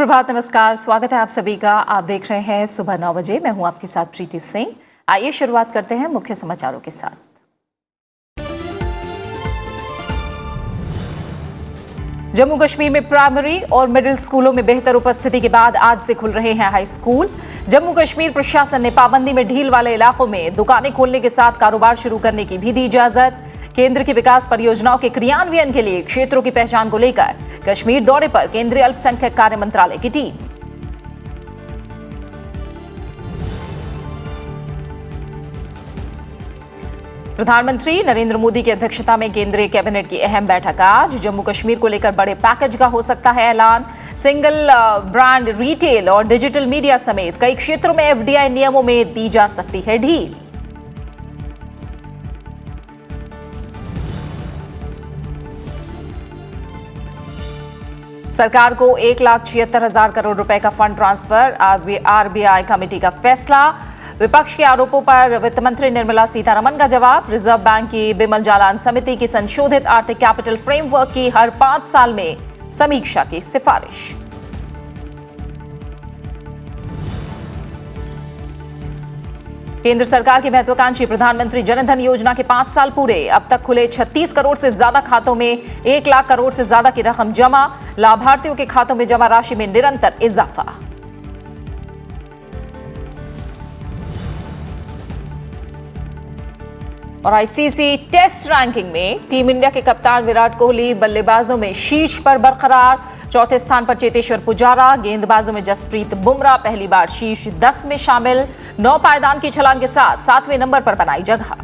सुप्रभात, नमस्कार, स्वागत है आप सभी का। आप देख रहे हैं सुबह 9 बजे। मैं हूं आपके साथ प्रीति सिंह। आइए शुरुआत करते हैं मुख्य समाचारों के साथ। जम्मू कश्मीर में प्राइमरी और मिडिल स्कूलों में बेहतर उपस्थिति के बाद आज से खुल रहे हैं हाई स्कूल। जम्मू कश्मीर प्रशासन ने पाबंदी में ढील वाले इलाकों में दुकानें खोलने के साथ कारोबार शुरू करने की भी दी इजाजत। केंद्र की विकास परियोजनाओं के क्रियान्वयन के लिए क्षेत्रों की पहचान को लेकर कश्मीर दौरे पर केंद्रीय अल्पसंख्यक कार्य मंत्रालय की टीम। प्रधानमंत्री नरेंद्र मोदी की अध्यक्षता में केंद्रीय कैबिनेट की अहम बैठक आज। जम्मू कश्मीर को लेकर बड़े पैकेज का हो सकता है ऐलान। सिंगल ब्रांड रिटेल और डिजिटल मीडिया समेत कई क्षेत्रों में एफडीआई नियमों में दी जा सकती है ढील। सरकार को 1,76,000 करोड़ रुपए का फंड ट्रांसफर, आरबीआई कमेटी का फैसला। विपक्ष के आरोपों पर वित्त मंत्री निर्मला सीतारमण का जवाब। रिजर्व बैंक की बिमल जालान समिति की संशोधित आर्थिक कैपिटल फ्रेमवर्क की हर 5 साल में समीक्षा की सिफारिश। केंद्र सरकार की महत्वाकांक्षी प्रधानमंत्री जनधन योजना के 5 साल पूरे। अब तक खुले 36 करोड़ से ज्यादा खातों में 1 लाख करोड़ से ज्यादा की रकम जमा। लाभार्थियों के खातों में जमा राशि में निरंतर इजाफा। और आईसीसी टेस्ट रैंकिंग में टीम इंडिया के कप्तान विराट कोहली बल्लेबाजों में शीर्ष पर बरकरार। चौथे स्थान पर चेतेश्वर पुजारा। गेंदबाजों में जसप्रीत बुमराह पहली बार शीर्ष 10 में शामिल। 9 पायदान की छलांग के साथ 7वें नंबर पर बनाई जगह।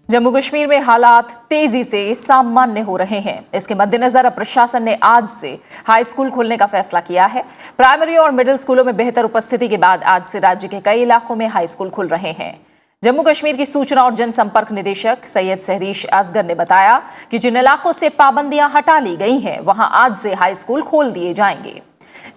जम्मू कश्मीर में हालात तेजी से सामान्य हो रहे हैं। इसके मद्देनजर अब प्रशासन ने आज से हाई स्कूल खोलने का फैसला किया है। प्राइमरी और मिडिल स्कूलों में बेहतर उपस्थिति के बाद आज से राज्य के कई इलाकों में हाई स्कूल खुल रहे हैं। जम्मू कश्मीर की सूचना और जनसंपर्क निदेशक सैयद सहरीश असगर ने बताया कि जिन इलाकों से पाबंदियां हटा ली गई हैं, वहां आज से हाई स्कूल खोल दिए जाएंगे।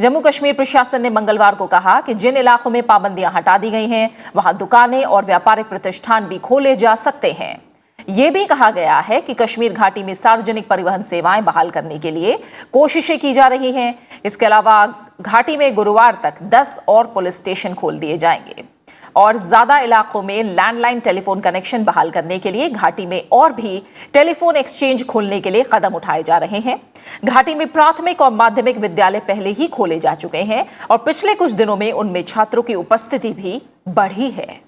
जम्मू कश्मीर प्रशासन ने मंगलवार को कहा कि जिन इलाकों में पाबंदियां हटा दी गई हैं, वहां दुकानें और व्यापारिक प्रतिष्ठान भी खोले जा सकते हैं। यह भी कहा गया है कि कश्मीर घाटी में सार्वजनिक परिवहन सेवाएं बहाल करने के लिए कोशिशें की जा रही हैं। इसके अलावा घाटी में गुरुवार तक 10 और पुलिस स्टेशन खोल दिए जाएंगे और ज्यादा इलाकों में लैंडलाइन टेलीफोन कनेक्शन बहाल करने के लिए घाटी में और भी टेलीफोन एक्सचेंज खोलने के लिए कदम उठाए जा रहे हैं। घाटी में प्राथमिक और माध्यमिक विद्यालय पहले ही खोले जा चुके हैं और पिछले कुछ दिनों में उनमें छात्रों की उपस्थिति भी बढ़ी है।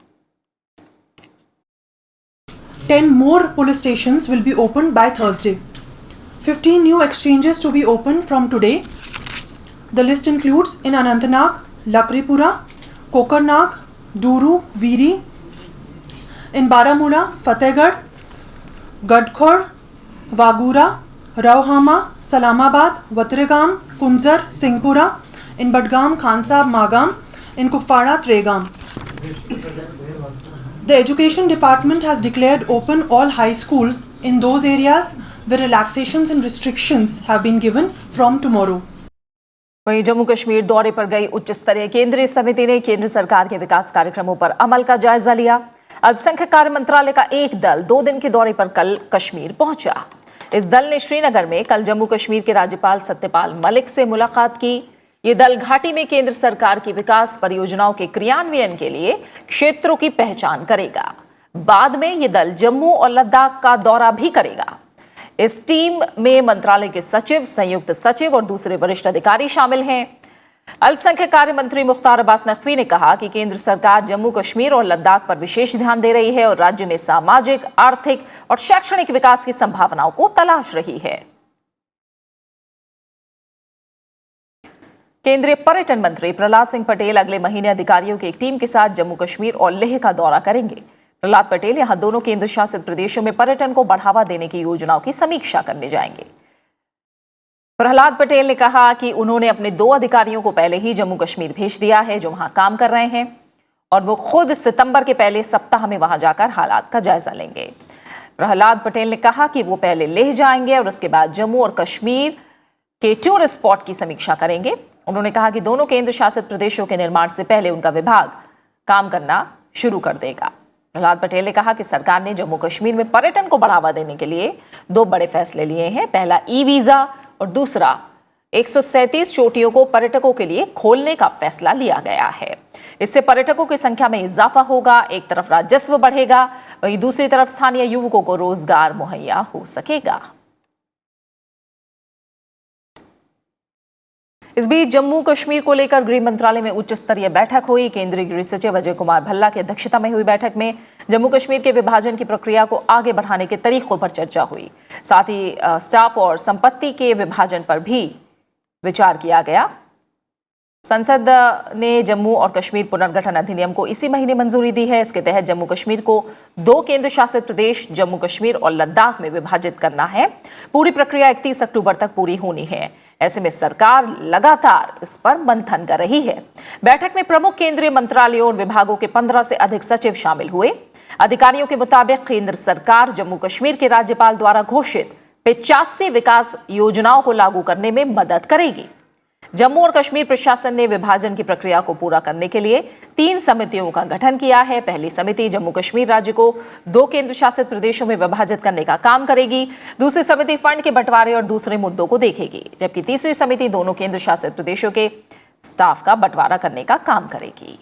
10 more police stations will be opened by Thursday. 15 new exchanges to be opened from today. The list includes in Anantnag, Lakripura, Kokarnag, Duru, Veeri, in Baramulla, Fatehgarh, Gadkhor, Wagura, Rauhama, Salamabad, Watregam, Kunzar, Singhpura, in Badgam, Khansab, Magam, in Kupwara, Tregam. The Education Department has declared open all high schools in those areas where relaxations and restrictions have been given from tomorrow. वहीं जम्मू कश्मीर दौरे पर गई उच्च स्तरीय केंद्रीय समिति ने केंद्र सरकार के विकास कार्यक्रमों पर अमल का जायजा लिया। अल्पसंख्यक कार्य मंत्रालय का एक दल 2 दिन के दौरे पर कल कश्मीर पहुंचा। इस दल ने श्रीनगर में कल जम्मू कश्मीर के राज्यपाल सत्यपाल मलिक से मुलाकात की। ये दल घाटी में केंद्र सरकार की विकास परियोजनाओं के क्रियान्वयन के लिए क्षेत्रों की पहचान करेगा। बाद में ये दल जम्मू और लद्दाख का दौरा भी करेगा। इस टीम में मंत्रालय के सचिव, संयुक्त सचिव और दूसरे वरिष्ठ अधिकारी शामिल हैं। अल्पसंख्यक कार्य मंत्री मुख्तार अब्बास नकवी ने कहा कि केंद्र सरकार जम्मू कश्मीर और लद्दाख पर विशेष ध्यान दे रही है और राज्य में सामाजिक, आर्थिक और शैक्षणिक विकास की संभावनाओं को तलाश रही है। केंद्रीय पर्यटन मंत्री प्रहलाद सिंह पटेल अगले महीने अधिकारियों की एक टीम के साथ जम्मू कश्मीर और लेह का दौरा करेंगे। प्रहलाद पटेल यहां दोनों केंद्र शासित प्रदेशों में पर्यटन को बढ़ावा देने की योजनाओं की समीक्षा करने जाएंगे। प्रहलाद पटेल ने कहा कि उन्होंने अपने 2 अधिकारियों को पहले ही जम्मू कश्मीर भेज दिया है जो वहां काम कर रहे हैं और वो खुद सितंबर के पहले सप्ताह में वहां जाकर हालात का जायजा लेंगे। प्रहलाद पटेल ने कहा कि वो पहले लेह जाएंगे और उसके बाद जम्मू और कश्मीर के टूरिस्ट स्पॉट की समीक्षा करेंगे। उन्होंने कहा कि दोनों केंद्र शासित प्रदेशों के निर्माण से पहले उनका विभाग काम करना शुरू कर देगा। प्रहलाद पटेल ने कहा कि सरकार ने जम्मू कश्मीर में पर्यटन को बढ़ावा देने के लिए 2 बड़े फैसले लिए हैं। पहला ई-वीजा और दूसरा 137 चोटियों को पर्यटकों के लिए खोलने का फैसला लिया गया है। इससे पर्यटकों की संख्या में इजाफा होगा, एक तरफ राजस्व बढ़ेगा, वहीं दूसरी तरफ स्थानीय युवकों को रोजगार मुहैया हो सकेगा। इस बीच जम्मू कश्मीर को लेकर गृह मंत्रालय में उच्च स्तरीय बैठक हुई। केंद्रीय गृह सचिव अजय कुमार भल्ला की अध्यक्षता में हुई बैठक में जम्मू कश्मीर के विभाजन की प्रक्रिया को आगे बढ़ाने के तरीकों पर चर्चा हुई। साथ ही स्टाफ और संपत्ति के विभाजन पर भी विचार किया गया। संसद ने जम्मू और कश्मीर पुनर्गठन अधिनियम को इसी महीने मंजूरी दी है। इसके तहत जम्मू कश्मीर को 2 केंद्र शासित प्रदेश जम्मू कश्मीर और लद्दाख में विभाजित करना है। पूरी प्रक्रिया 31 अक्टूबर तक पूरी होनी है। ऐसे में सरकार लगातार इस पर मंथन कर रही है। बैठक में प्रमुख केंद्रीय मंत्रालयों और विभागों के 15 से अधिक सचिव शामिल हुए। अधिकारियों के मुताबिक केंद्र सरकार जम्मू कश्मीर के राज्यपाल द्वारा घोषित 85 विकास योजनाओं को लागू करने में मदद करेगी। जम्मू और कश्मीर प्रशासन ने विभाजन की प्रक्रिया को पूरा करने के लिए 3 समितियों का गठन किया है। पहली समिति जम्मू कश्मीर राज्य को 2 केंद्र शासित प्रदेशों में विभाजित करने का काम करेगी। दूसरी समिति फंड के बंटवारे और दूसरे मुद्दों को देखेगी, जबकि तीसरी समिति दोनों केंद्र शासित प्रदेशों के स्टाफ का बंटवारा करने का काम करेगी।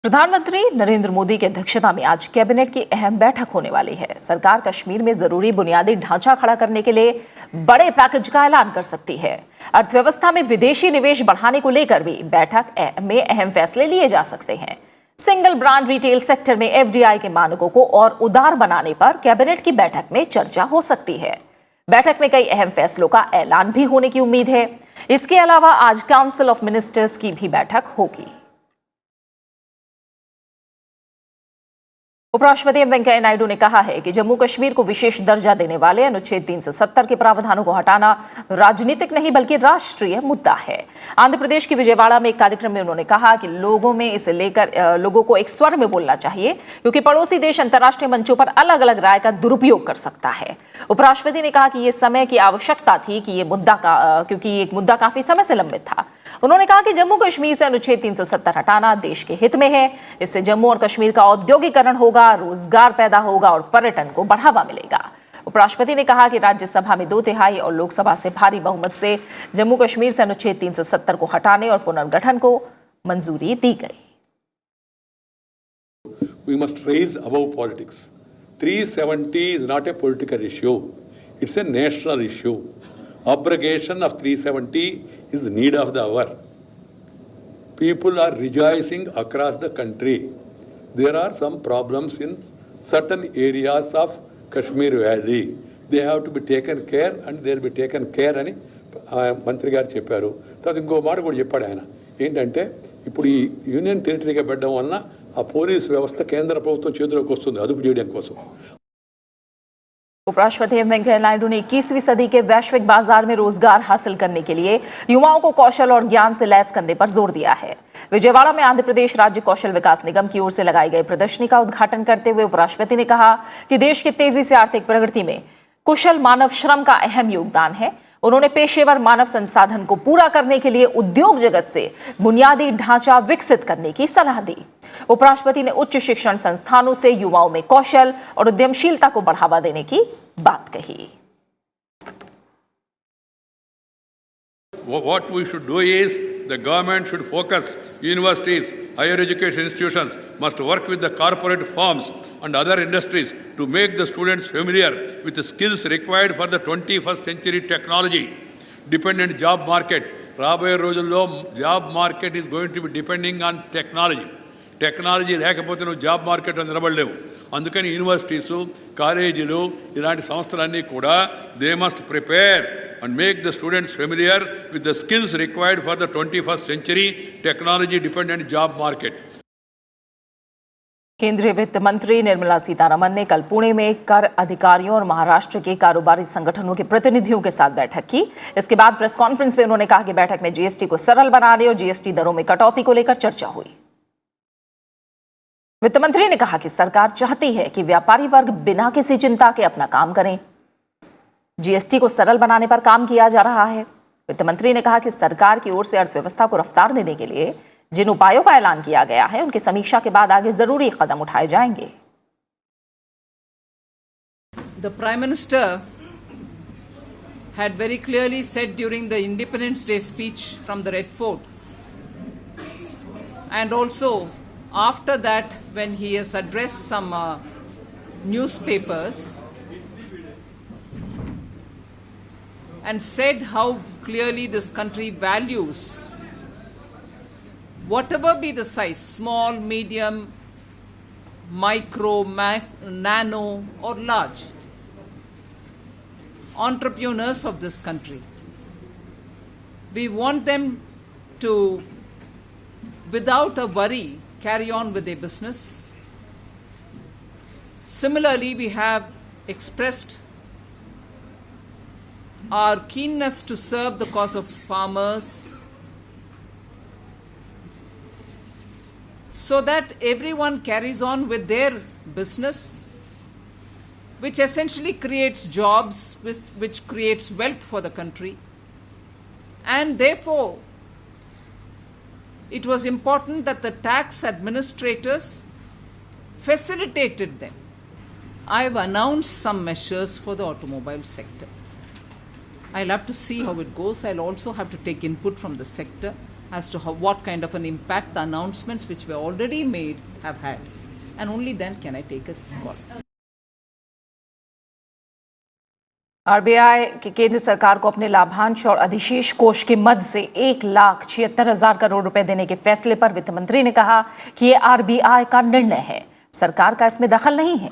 प्रधानमंत्री नरेंद्र मोदी की अध्यक्षता में आज कैबिनेट की अहम बैठक होने वाली है। सरकार कश्मीर में जरूरी बुनियादी ढांचा खड़ा करने के लिए बड़े पैकेज का ऐलान कर सकती है। अर्थव्यवस्था में विदेशी निवेश बढ़ाने को लेकर भी बैठक में अहम फैसले लिए जा सकते हैं। सिंगल ब्रांड रिटेल सेक्टर में FDI के मानकों को और उदार बनाने पर कैबिनेट की बैठक में चर्चा हो सकती है। बैठक में कई अहम फैसलों का ऐलान भी होने की उम्मीद है। इसके अलावा आज काउंसिल ऑफ मिनिस्टर्स की भी बैठक होगी। उपराष्ट्रपति एम वेंकैया नायडू ने कहा है कि जम्मू कश्मीर को विशेष दर्जा देने वाले अनुच्छेद 370 के प्रावधानों को हटाना राजनीतिक नहीं बल्कि राष्ट्रीय मुद्दा है। आंध्र प्रदेश की विजयवाड़ा में एक कार्यक्रम में उन्होंने कहा कि लोगों में इसे लेकर लोगों को एक स्वर में बोलना चाहिए, क्योंकि पड़ोसी देश अंतर्राष्ट्रीय मंचों पर अलग अलग राय का दुरुपयोग कर सकता है। उपराष्ट्रपति ने कहा कि ये समय की आवश्यकता थी कि क्योंकि ये मुद्दा काफी समय से लंबित था। उन्होंने कहा कि जम्मू कश्मीर से अनुच्छेद 370 हटाना देश के हित में है। इससे जम्मू और कश्मीर का औद्योगिकरण होगा, रोजगार पैदा होगा और पर्यटन को बढ़ावा मिलेगा। उपराष्ट्रपति ने कहा कि राज्यसभा में 2/3 और लोकसभा से भारी बहुमत से जम्मू कश्मीर से अनुच्छेद 370 को हटाने और पुनर्गठन को मंजूरी दी गई। We must raise above politics. 370 is not a political issue. It's a national issue. Abrogation of 370 is need of the hour. People are rejoicing across the country. There are some problems in certain areas of Kashmir Valley. They have to be taken care and they will be taken care అని మంత్రి గారు చెప్పారు. తర్వాత ఇంకో మాట కూడా చెప్పాడు ఆయన, ఏంటంటే ఇప్పుడు ఈ యూనియన్ టెరిటరీగా పెట్టడం వలన ఆ పోలీస్ వ్యవస్థ కేంద్ర ప్రభుత్వం చేతిలోకి వస్తుంది అదుపు చేయడం కోసం। उपराष्ट्रपति एम वेंकैया नायडू ने 21वीं सदी के वैश्विक बाजार में रोजगार हासिल करने के लिए युवाओं को कौशल और ज्ञान से लैस करने पर जोर दिया है। विजयवाड़ा में आंध्र प्रदेश राज्य कौशल विकास निगम की ओर से लगाई गई प्रदर्शनी का उद्घाटन करते हुए उपराष्ट्रपति ने कहा कि देश की तेजी से आर्थिक प्रगति में कुशल मानव श्रम का अहम योगदान है। उन्होंने पेशेवर मानव संसाधन को पूरा करने के लिए उद्योग जगत से बुनियादी ढांचा विकसित करने की सलाह दी। उपराष्ट्रपति ने उच्च शिक्षण संस्थानों से युवाओं में कौशल और उद्यमशीलता को बढ़ावा देने की बात कही। What we should do is the government should focus, universities, higher education institutions must work with the corporate firms and other industries to make the students familiar with the skills required for the 21st century technology dependent job market. రాబోయే రోజుల్లో job market is going to be depending on technology లేకపోతే నువ్వు job మార్కెట్లో నిలబడలేవు. అందుకని universities, కాలేజీలు, ఇలాంటి సంస్థలన్నీ కూడా they must prepare and make the students familiar with the skills required for the 21st century technology dependent job market. केंद्रीय वित्त मंत्री निर्मला सीतारमण ने कल पुणे में कर अधिकारियों और महाराष्ट्र के कारोबारी संगठनों के प्रतिनिधियों के साथ बैठक की। इसके बाद प्रेस कॉन्फ्रेंस में उन्होंने कहा कि बैठक में जीएसटी को सरल बनाने और जीएसटी दरों में कटौती को लेकर चर्चा हुई। वित्त मंत्री ने कहा कि सरकार चाहती है कि व्यापारी वर्ग बिना किसी चिंता के अपना काम करें। जीएसटी को सरल बनाने पर काम किया जा रहा है। वित्त मंत्री ने कहा कि सरकार की ओर से अर्थव्यवस्था को रफ्तार देने के लिए जिन उपायों का ऐलान किया गया है उनकी समीक्षा के बाद आगे जरूरी कदम उठाए जाएंगे। The Prime Minister had very clearly said during the Independence Day speech from the Red Fort, and also after that when he has addressed some newspapers and said how clearly this country values whatever be the size, small, medium, micro, nano or large, entrepreneurs of this country. We want them to, without a worry, carry on with their business. Similarly, we have expressed our keenness to serve the cause of farmers so that everyone carries on with their business, which essentially creates jobs, which creates wealth for the country. And therefore, it was important that the tax administrators facilitated them. I have announced some measures for the automobile sector. I'll have to see how it goes. I'll also have to take input from the sector as to what kind of an impact the announcements which were already made have had. And only then can I take a call. RBI के केंद्र सरकार को अपने लाभांश और अधिशेष कोष की मद से 1,76,000 करोड़ रुपए देने के फैसले पर वित्त मंत्री ने कहा कि ये आरबीआई का निर्णय है, सरकार का इसमें दखल नहीं है।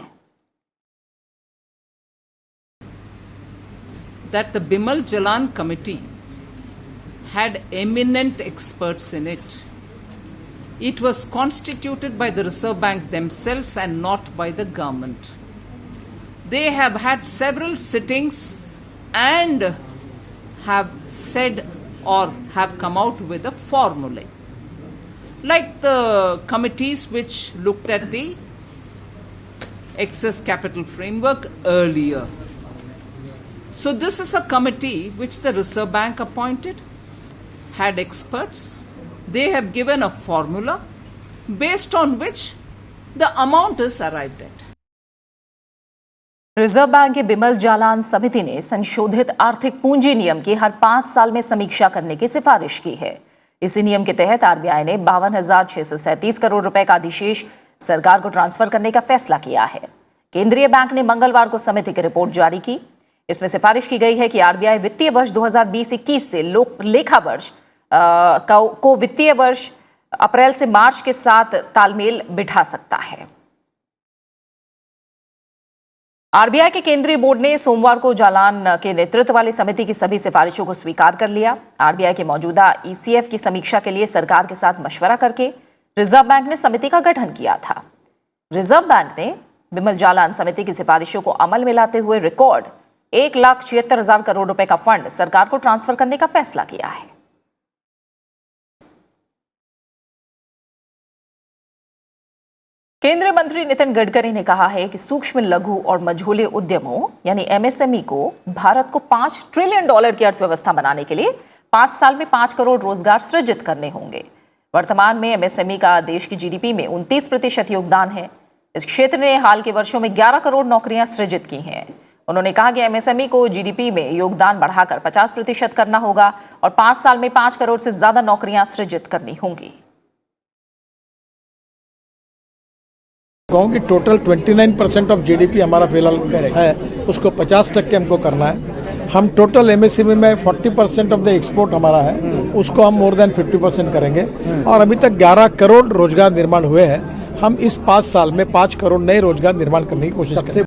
That the Bimal Jalan committee had eminent experts in it. It was constituted by the Reserve Bank themselves and not by the government. They have had several sittings and have said or have come out with a formula. Like the committees which looked at the excess capital framework earlier. So this is a committee which the Reserve Bank appointed, had experts. They have given a formula based on which the amount is arrived at. Reserve bank की बिमल जालान समिति ने संशोधित आर्थिक पूंजी नियम की हर 5 साल में समीक्षा करने की सिफारिश की है। इसी नियम के तहत आरबीआई ने 52,637 करोड़ रुपए का अधिशेष सरकार को ट्रांसफर करने का फैसला किया है। केंद्रीय बैंक ने मंगलवार को समिति की रिपोर्ट जारी की। इसमें सिफारिश की गई है कि आरबीआई वित्तीय वर्ष 2020-21 से लेखा वर्ष को वित्तीय वर्ष अप्रैल से मार्च के साथ तालमेल बिठा सकता है। आरबीआई के केंद्रीय बोर्ड ने सोमवार को जालान के नेतृत्व वाली समिति की सभी सिफारिशों को स्वीकार कर लिया। आरबीआई के मौजूदा ईसीएफ की समीक्षा के लिए सरकार के साथ मशवरा करके रिजर्व बैंक ने समिति का गठन किया था। रिजर्व बैंक ने बिमल जालान समिति की सिफारिशों को अमल में लाते हुए रिकॉर्ड 1,76,000 करोड़ रुपए का फंड सरकार को ट्रांसफर करने का फैसला किया है। केंद्रीय मंत्री नितिन गडकरी ने कहा है कि सूक्ष्म, लघु और मझोले उद्यमों यानी एमएसएमई को भारत को $5 ट्रिलियन की अर्थव्यवस्था बनाने के लिए 5 साल में 5 करोड़ रोजगार सृजित करने होंगे। वर्तमान में एमएसएमई का देश की जीडीपी में 29% योगदान है। इस क्षेत्र ने हाल के वर्षों में 11 करोड़ नौकरियां सृजित की हैं। उन्होंने कहा कि एमएसएमई को जीडीपी में योगदान बढ़ाकर 50% करना होगा और 5 साल में 5 करोड़ से ज्यादा नौकरियां सृजित करनी होंगी। कहूँ कि टोटल 29% ऑफ जीडीपी हमारा फिलहाल है, उसको 50% हमको करना है। हम टोटल एमएसएमई में 40% ऑफ द एक्सपोर्ट हमारा है, उसको हम मोर देन 50% करेंगे। और अभी तक 11 करोड़ रोजगार निर्माण हुए हैं। हम इस 5 साल में 5 करोड़ नए रोजगार निर्माण करने की कोशिश करेंगे।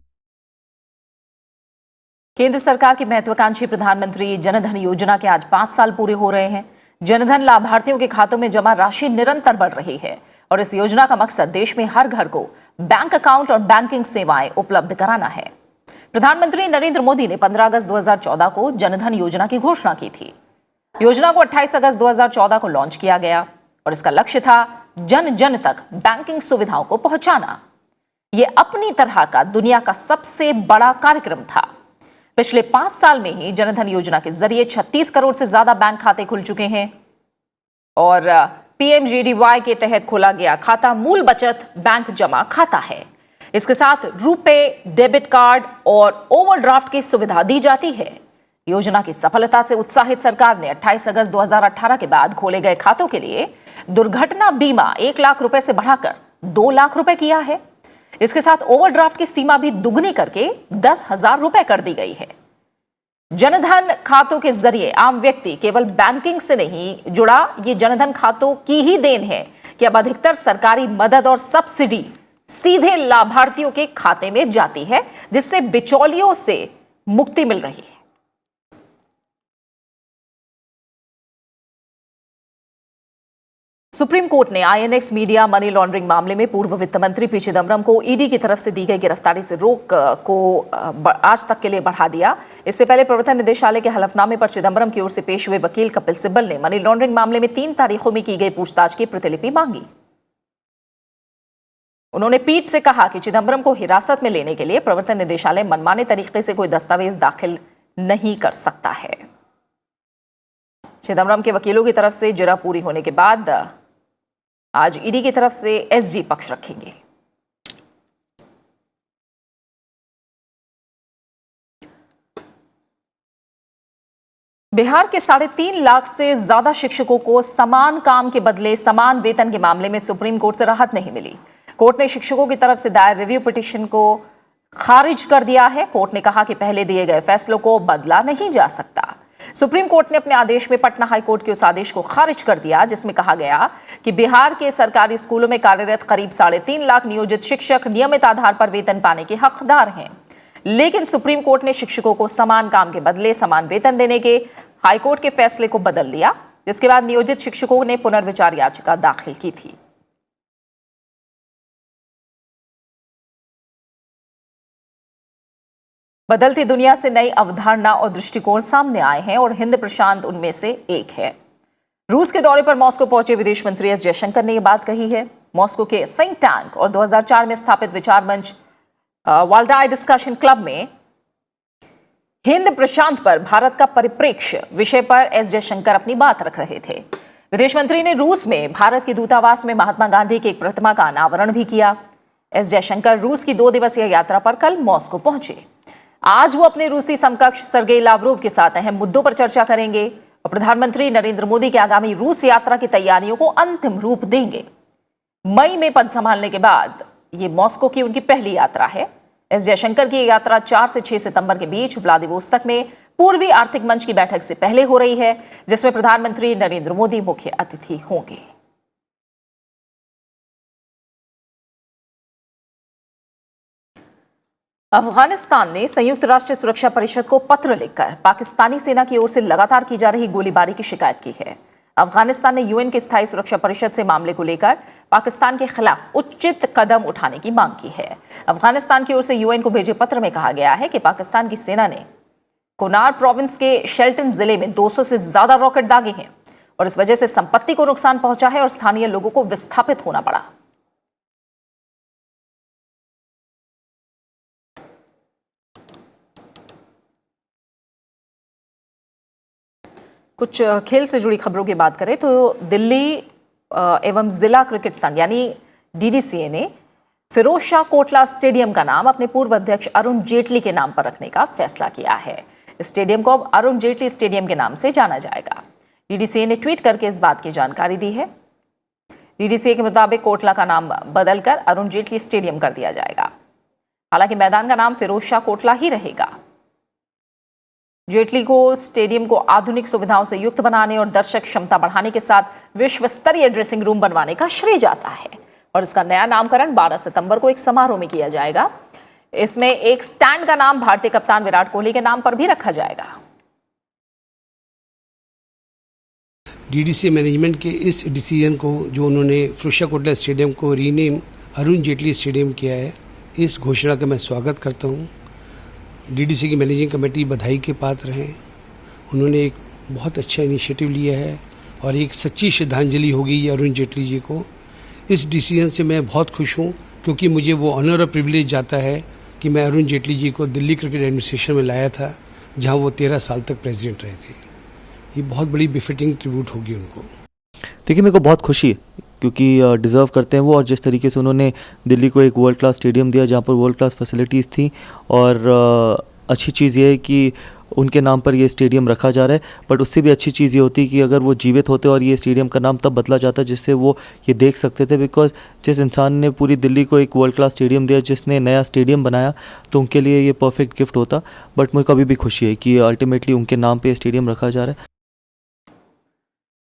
केंद्र सरकार की महत्वाकांक्षी प्रधानमंत्री जनधन योजना के आज 5 साल पूरे हो रहे हैं। जनधन लाभार्थियों के खातों में जमा राशि निरंतर बढ़ रही है और इस योजना का मकसद देश में हर घर को बैंक अकाउंट और बैंकिंग सेवाएं उपलब्ध कराना है। प्रधानमंत्री नरेंद्र मोदी ने 15 अगस्त 2014 को जनधन योजना की घोषणा की थी। योजना को 28 अगस्त 2014 को लॉन्च किया गया और इसका लक्ष्य था जन जन तक बैंकिंग सुविधाओं को पहुंचाना। यह अपनी तरह का दुनिया का सबसे बड़ा कार्यक्रम था। पिछले 5 साल में ही जनधन योजना के जरिए 36 करोड़ से ज्यादा बैंक खाते खुल चुके हैं और पीएमजेडीवाई के तहत खोला गया खाता मूल बचत बैंक जमा खाता है। इसके साथ रुपे, डेबिट कार्ड और ओवरड्राफ्ट की सुविधा दी जाती है। योजना की सफलता से उत्साहित सरकार ने 28 अगस्त 2018 के बाद खोले गए खातों के लिए दुर्घटना बीमा 1 लाख रुपए से बढ़ाकर 2 लाख रुपए किया है। इसके साथ ओवरड्राफ्ट की सीमा भी दुगनी करके 10,000 रुपए कर दी गई है। जनधन खातों के जरिए आम व्यक्ति केवल बैंकिंग से नहीं जुड़ा, ये जनधन खातों की ही देन है कि अब अधिकतर सरकारी मदद और सब्सिडी सीधे लाभार्थियों के खाते में जाती है, जिससे बिचौलियों से मुक्ति मिल रही है। सुप्रीम कोर्ट ने आईएनएक्स मीडिया मनी लॉन्ड्रिंग मामले में पूर्व वित्त मंत्री पी चिदम्बरम को ईडी की तरफ से दी गई गिरफ्तारी से रोक को आज तक के लिए बढ़ा दिया। इससे पहले प्रवर्तन निदेशालय के हलफनामे पर चिदम्बरम की ओर से पेश हुए वकील कपिल सिब्बल ने मनी लॉन्ड्रिंग मामले में 3 तारीखों में की गई पूछताछ की प्रतिलिपि मांगी। उन्होंने पीठ से कहा कि चिदम्बरम को हिरासत में लेने के लिए प्रवर्तन निदेशालय मनमाने तरीके से कोई दस्तावेज दाखिल नहीं कर सकता है। चिदम्बरम के वकीलों की तरफ से जिरह पूरी होने के बाद आज ईडी की तरफ से एसजी पक्ष रखेंगे। बिहार के 3.5 लाख से ज्यादा शिक्षकों को समान काम के बदले समान वेतन के मामले में सुप्रीम कोर्ट से राहत नहीं मिली। कोर्ट ने शिक्षकों की तरफ से दायर रिव्यू पिटीशन को खारिज कर दिया है। कोर्ट ने कहा कि पहले दिए गए फैसलों को बदला नहीं जा सकता। सुप्रीम कोर्ट ने अपने आदेश में पटना हाई कोर्ट के उस आदेश को खारिज कर दिया जिसमें कहा गया कि बिहार के सरकारी स्कूलों में कार्यरत करीब 3.5 लाख नियोजित शिक्षक नियमित आधार पर वेतन पाने के हकदार हैं। लेकिन सुप्रीम कोर्ट ने शिक्षकों को समान काम के बदले समान वेतन देने के हाईकोर्ट के फैसले को बदल दिया, जिसके बाद नियोजित शिक्षकों ने पुनर्विचार याचिका दाखिल की थी। बदलती दुनिया से नई अवधारणा और दृष्टिकोण सामने आए हैं और हिंद प्रशांत उनमें से एक है। रूस के दौरे पर मॉस्को पहुंचे विदेश मंत्री एस जयशंकर ने यह बात कही है। मॉस्को के थिंक टैंक और 2004 में स्थापित विचार मंच वाल्डाई डिस्कशन क्लब में हिंद प्रशांत पर भारत का परिप्रेक्ष्य विषय पर एस जयशंकर अपनी बात रख रहे थे। विदेश मंत्री ने रूस में भारत के दूतावास में महात्मा गांधी की एक प्रतिमा का अनावरण भी किया। एस जयशंकर रूस की 2 दिवसीय यात्रा पर कल मॉस्को पहुंचे। आज वो अपने रूसी समकक्ष सर्गेई लावरोव के साथ अहम मुद्दों पर चर्चा करेंगे और प्रधानमंत्री नरेंद्र मोदी की आगामी रूस यात्रा की तैयारियों को अंतिम रूप देंगे। मई में पद संभालने के बाद ये मॉस्को की उनकी पहली यात्रा है। एस जयशंकर की यात्रा 4 से 6 सितंबर के बीच व्लादिवोस्तोक में पूर्वी आर्थिक मंच की बैठक से पहले हो रही है, जिसमें प्रधानमंत्री नरेंद्र मोदी मुख्य अतिथि होंगे। अफगानिस्तान ने संयुक्त राष्ट्र सुरक्षा परिषद को पत्र लिखकर पाकिस्तानी सेना की ओर से लगातार की जा रही गोलीबारी की शिकायत की है। अफगानिस्तान ने यूएन की स्थायी सुरक्षा परिषद से मामले को लेकर पाकिस्तान के खिलाफ उचित कदम उठाने की मांग की है। अफगानिस्तान की ओर से यूएन को भेजे पत्र में कहा गया है कि पाकिस्तान की सेना ने कुनार प्रोविंस के शेल्टन जिले में 200 से ज्यादा रॉकेट दागे हैं और इस वजह से संपत्ति को नुकसान पहुंचा है और स्थानीय लोगों को विस्थापित होना पड़ा। कुछ खेल से जुड़ी खबरों की बात करें तो दिल्ली एवं जिला क्रिकेट संघ यानी डीडीसीए ने फिरोज शाह कोटला स्टेडियम का नाम अपने पूर्व अध्यक्ष अरुण जेटली के नाम पर रखने का फैसला किया है। इस स्टेडियम को अब अरुण जेटली स्टेडियम के नाम से जाना जाएगा। डीडीसीए ने ट्वीट करके इस बात की जानकारी दी है। डीडीसीए के मुताबिक कोटला का नाम बदलकर अरुण जेटली स्टेडियम कर दिया जाएगा। हालांकि मैदान का नाम फिरोज शाह कोटला ही रहेगा। जेटली को स्टेडियम को आधुनिक सुविधाओं से युक्त बनाने और दर्शक क्षमता बढ़ाने के साथ विश्व स्तरीय ड्रेसिंग रूम बनवाने का श्रेय जाता है और इसका नया नामकरण 12 सितंबर को एक समारोह में किया जाएगा। इसमें एक स्टैंड का नाम भारतीय कप्तान विराट कोहली के नाम पर भी रखा जाएगा। डीडीसी मैनेजमेंट के इस डिसीजन को जो उन्होंने फिरोज शाह कोटला स्टेडियम को रीनेम अरुण जेटली स्टेडियम किया है, इस घोषणा का मैं स्वागत करता हूँ। डीडीसी की मैनेजिंग कमेटी बधाई के पात्र हैं। उन्होंने एक बहुत अच्छा इनिशिएटिव लिया है और एक सच्ची श्रद्धांजलि होगी ये अरुण जेटली जी को। इस डिसीजन से मैं बहुत खुश हूँ क्योंकि मुझे वो ऑनर और प्रिविलेज जाता है कि मैं अरुण जेटली जी को दिल्ली क्रिकेट एडमिनिस्ट्रेशन में लाया था जहां वो 13 साल तक प्रेसिडेंट रहे थे। ये बहुत बड़ी बिफिटिंग ट्रिब्यूट होगी उनको। देखिए, मेरे को बहुत खुशी है क्योंकि डिज़र्व करते हैं वो, और जिस तरीके से उन्होंने दिल्ली को एक वर्ल्ड क्लास स्टेडियम दिया जहाँ पर वर्ल्ड क्लास फैसिलिटीज़ थी, और अच्छी चीज़ ये है कि उनके नाम पर ये स्टेडियम रखा जा रहा है। बट उससे भी अच्छी चीज़ ये होती कि अगर वो जीवित होते और ये स्टेडियम का नाम तब बदला जाता जिससे वो ये देख सकते थे, बिकॉज जिस इंसान ने पूरी दिल्ली को एक वर्ल्ड क्लास स्टेडियम दिया, जिसने नया स्टेडियम बनाया, तो उनके लिए ये परफेक्ट गिफ्ट होता। बट मुझे कभी भी खुशी है कि अल्टीमेटली उनके नाम पर स्टेडियम रखा जा रहा है।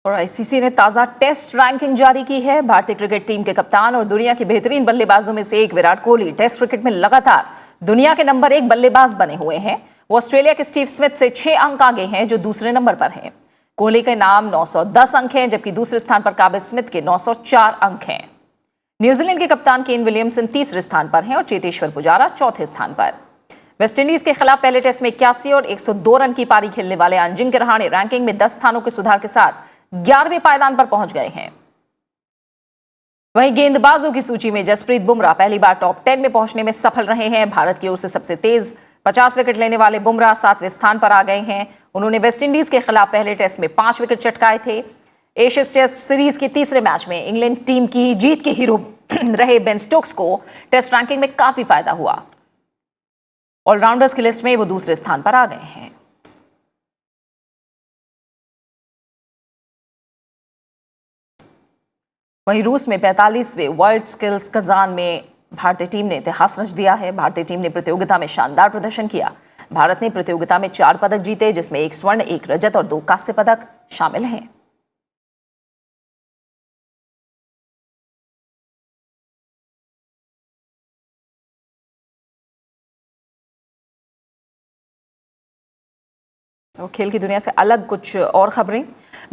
और आईसीसी ने ताज़ा टेस्ट रैंकिंग जारी की है। भारतीय क्रिकेट टीम के कप्तान और दुनिया के बेहतरीन बल्लेबाजों में से एक विराट कोहली टेस्ट क्रिकेट में लगातार दुनिया के नंबर 1 बल्लेबाज बने हुए हैं। वो ऑस्ट्रेलिया के स्टीव स्मिथ से 6 अंक आगे हैं, जो दूसरे नंबर पर हैं। कोहली के नाम 910 अंक हैं, जबकि दूसरे स्थान पर काबिल स्मिथ के 904 अंक हैं। न्यूजीलैंड के कप्तान केन विलियमसन तीसरे स्थान पर हैं और चेतेश्वर पुजारा चौथे स्थान पर। वेस्टइंडीज के खिलाफ पहले टेस्ट में 81 और 102 रन की पारी खेलने वाले अजिंक्य रहाणे रैंकिंग में 10 स्थानों के सुधार के साथ 11वें पायदान पर पहुंच गए हैं। वहीं गेंदबाजों की सूची में जसप्रीत बुमराह पहली बार टॉप 10 में पहुंचने में सफल रहे हैं। भारत की ओर से सबसे तेज 50 विकेट लेने वाले बुमराह 7वें स्थान पर आ गए हैं। उन्होंने वेस्टइंडीज के खिलाफ पहले टेस्ट में 5 विकेट चटकाए थे। एशियस टेस्ट सीरीज के तीसरे मैच में इंग्लैंड टीम की जीत के हीरो रहे बेन स्टोक्स को टेस्ट रैंकिंग में काफी फायदा हुआ। ऑलराउंडर्स की लिस्ट में वो दूसरे स्थान पर आ गए हैं। वहीं रूस में 45वें वर्ल्ड स्किल्स कजान में भारतीय टीम ने इतिहास रच दिया है। भारतीय टीम ने प्रतियोगिता में शानदार प्रदर्शन किया। भारत ने प्रतियोगिता में 4 पदक जीते, जिसमें 1 स्वर्ण, 1 रजत और 2 कांस्य पदक शामिल हैं। और खेल की दुनिया से अलग कुछ और खबरें।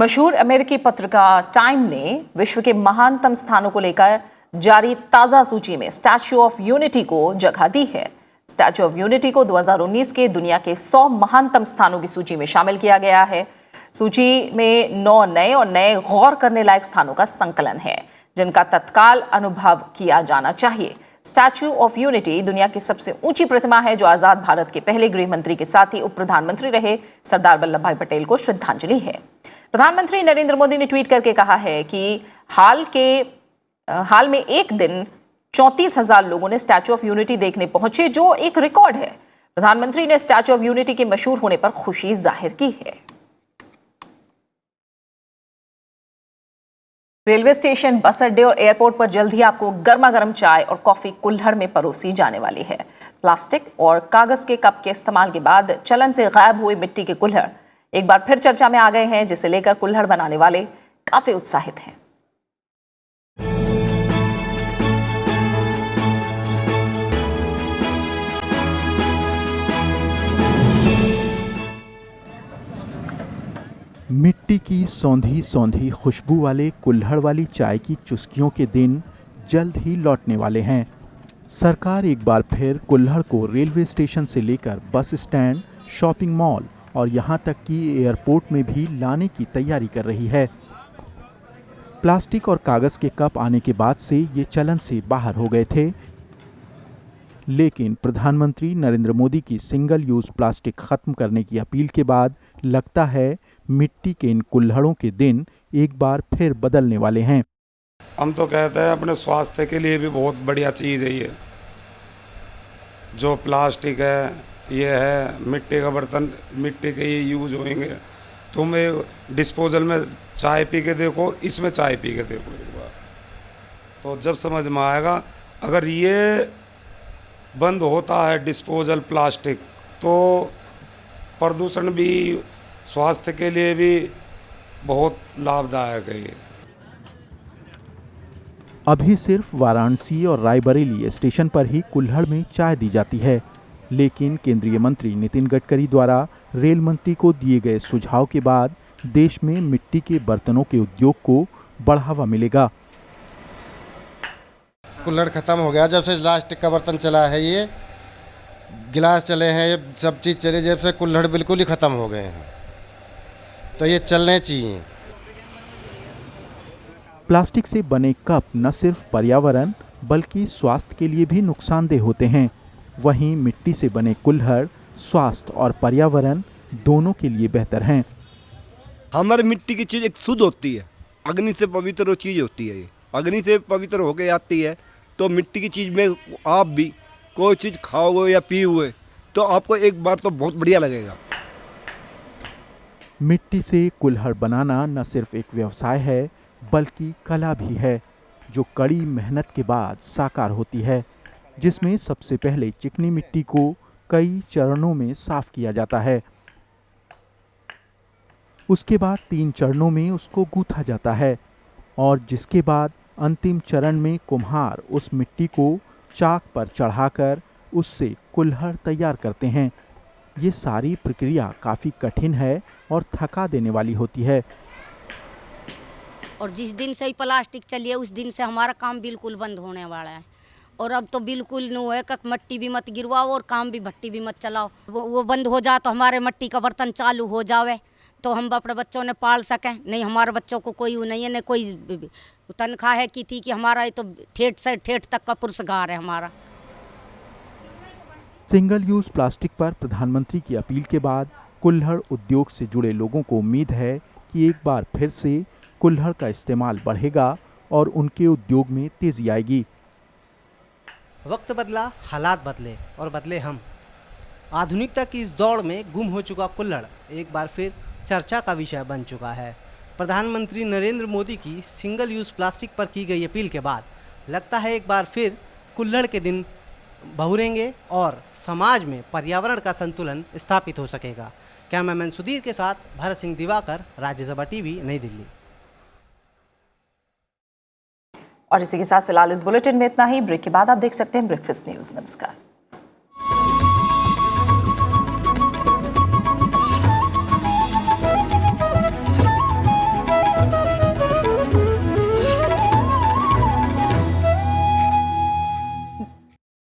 मशहूर अमेरिकी पत्रिका टाइम ने विश्व के महानतम स्थानों को लेकर जारी ताज़ा सूची में स्टैच्यू ऑफ यूनिटी को जगह दी है। स्टैच्यू ऑफ यूनिटी को 2019 के दुनिया के 100 महानतम स्थानों की सूची में शामिल किया गया है। सूची में 9 नए और नए गौर करने लायक स्थानों का संकलन है, जिनका तत्काल अनुभव किया जाना चाहिए। स्टैच्यू ऑफ यूनिटी दुनिया की सबसे ऊंची प्रतिमा है, जो आज़ाद भारत के पहले गृह मंत्री के साथ ही उप प्रधानमंत्री रहे सरदार वल्लभ भाई पटेल को श्रद्धांजलि है। प्रधानमंत्री नरेंद्र मोदी ने ट्वीट करके कहा है कि हाल में एक दिन 34,000 लोगों ने स्टैच्यू ऑफ यूनिटी देखने पहुंचे, जो एक रिकॉर्ड है। प्रधानमंत्री ने स्टैच्यू ऑफ यूनिटी के मशहूर होने पर खुशी जाहिर की है। रेलवे स्टेशन, बस अड्डे और एयरपोर्ट पर जल्द ही आपको गर्मा गर्म चाय और कॉफी कुल्हड़ में परोसी जाने वाली है। प्लास्टिक और कागज के कप के इस्तेमाल के बाद चलन से गायब हुए मिट्टी के कुल्हड़ एक बार फिर चर्चा में आ गए हैं, जिसे लेकर कुल्हड़ बनाने वाले काफी उत्साहित हैं। मिट्टी की सौंधी सौंधी खुशबू वाले कुल्हड़ वाली चाय की चुस्कियों के दिन जल्द ही लौटने वाले हैं। सरकार एक बार फिर कुल्हड़ को रेलवे स्टेशन से लेकर बस स्टैंड, शॉपिंग मॉल और यहाँ तक कि एयरपोर्ट में भी लाने की तैयारी कर रही है। प्लास्टिक और कागज़ के कप आने के बाद से ये चलन से बाहर हो गए थे, लेकिन प्रधानमंत्री नरेंद्र मोदी की सिंगल यूज़ प्लास्टिक खत्म करने की अपील के बाद लगता है मिट्टी के इन कुल्हड़ों के दिन एक बार फिर बदलने वाले हैं। हम तो कहते हैं अपने स्वास्थ्य के लिए भी बहुत बढ़िया चीज़ है ये। जो प्लास्टिक है, ये है मिट्टी का बर्तन, मिट्टी के ये यूज़ होंगे। तुम डिस्पोजल में चाय पी के देखो, इसमें चाय पी के देखो एक बार, तो जब समझ में आएगा। अगर ये बंद होता है डिस्पोजल प्लास्टिक, तो प्रदूषण भी, स्वास्थ्य के लिए भी बहुत लाभदायक है ये। अभी सिर्फ वाराणसी और रायबरेली स्टेशन पर ही कुल्हड़ में चाय दी जाती है, लेकिन केंद्रीय मंत्री नितिन गडकरी द्वारा रेल मंत्री को दिए गए सुझाव के बाद देश में मिट्टी के बर्तनों के उद्योग को बढ़ावा मिलेगा। कुल्हड़ खत्म हो गया जब से प्लास्टिक का बर्तन चला है, ये गिलास चले हैं, ये सब चीज़ चले, जब से कुल्हड़ बिल्कुल ही ख़त्म हो गए हैं, तो ये चलने चाहिए। प्लास्टिक से बने कप न सिर्फ पर्यावरण बल्कि स्वास्थ्य के लिए भी नुकसानदेह होते हैं। वहीं मिट्टी से बने कुल्हड़ स्वास्थ्य और पर्यावरण दोनों के लिए बेहतर हैं। हमारे मिट्टी की चीज़ एक शुद्ध होती है, अग्नि से पवित्र वो चीज़ होती है। ये अग्नि से पवित्र होके आती है, तो मिट्टी की चीज़ में आप भी कोई चीज़ खाओगे या पियोगे तो आपको एक बार तो बहुत बढ़िया लगेगा। मिट्टी से कुल्हड़ बनाना न सिर्फ एक व्यवसाय है बल्कि कला भी है, जो कड़ी मेहनत के बाद साकार होती है, जिसमें सबसे पहले चिकनी मिट्टी को कई चरणों में साफ किया जाता है। उसके बाद 3 चरणों में उसको गूंथा जाता है और जिसके बाद अंतिम चरण में कुम्हार उस मिट्टी को चाक पर चढ़ाकर उससे कुल्हड़ तैयार करते हैं। ये सारी प्रक्रिया काफ़ी कठिन है और थका देने वाली होती है। और जिस दिन से ही प्लास्टिक चली है उस दिन से हमारा काम बिल्कुल बंद होने वाला है। और अब तो बिल्कुल नो है कि मट्टी भी मत गिरवाओ और काम भी भट्टी भी मत चलाओ। वो बंद हो जाए तो हमारे मट्टी का बर्तन चालू हो जावे तो हम अपने बच्चों ने पाल सकें। नहीं, हमारे बच्चों को कोई नहीं है, न कोई तनख्वाह है की थी कि हमारा ये तो ठेठ से ठेठ तक का पुरस्कार है हमारा। सिंगल यूज प्लास्टिक पर प्रधानमंत्री की अपील के बाद कुल्हड़ उद्योग से जुड़े लोगों को उम्मीद है कि एक बार फिर से कुल्हड़ का इस्तेमाल बढ़ेगा और उनके उद्योग में तेजी आएगी। वक्त बदला, हालात बदले और बदले हम। आधुनिकता की इस दौड़ में गुम हो चुका कुल्हड़ एक बार फिर चर्चा का विषय बन चुका है। प्रधानमंत्री नरेंद्र मोदी की सिंगल यूज़ प्लास्टिक पर की गई अपील के बाद लगता है एक बार फिर कुल्हड़ के दिन बहुरेंगे और समाज में पर्यावरण का संतुलन स्थापित हो सकेगा। कैमरामैन सुधीर के साथ भरत सिंह दिवाकर, राज्यसभा टीवी, नई दिल्ली। और इसी के साथ फिलहाल इस बुलेटिन में इतना ही। ब्रेक के बाद आप देख सकते हैं ब्रेकफास्ट न्यूज। नमस्कार।